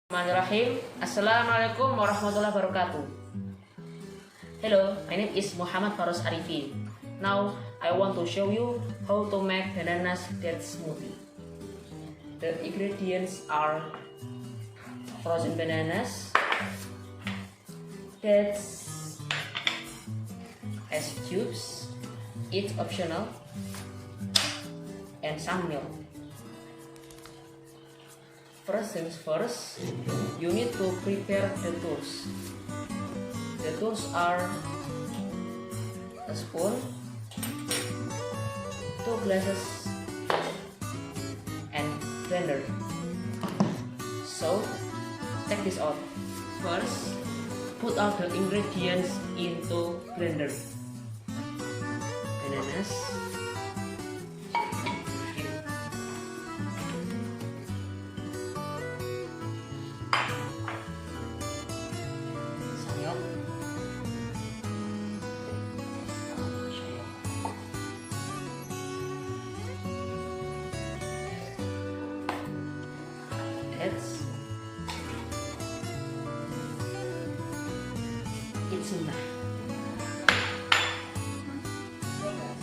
Bismillahirrahmanirrahim. Assalamualaikum warahmatullahi wabarakatuh. Hello, my name is Muhammad Faros Arifin. Now I want to show you how to make bananas date smoothie. The ingredients are frozen bananas, dates, ice cubes, it's optional, and some milk. First things first, you need to prepare the tools. The tools are a spoon, 2 glasses, and blender. So, check this out. First, put all the ingredients into blender. Bananas, it's enough.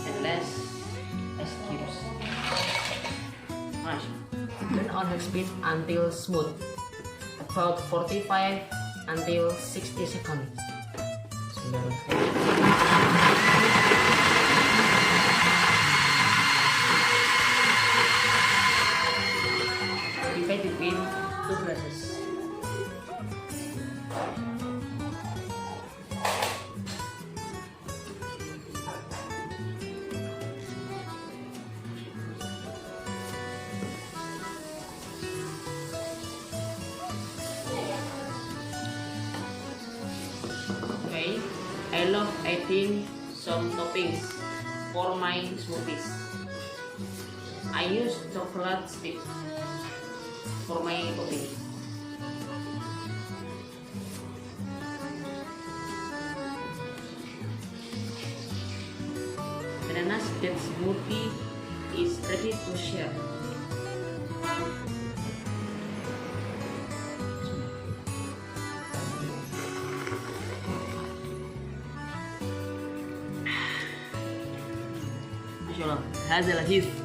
And last, ice cubes. Turn on the speed until smooth, about 45 until 60 seconds. Divide between 2 glasses. Okay, I love adding some toppings for my smoothies. I use Socialistic for my toppings. Bananas date smoothie is ready to share. هذا لذيذ.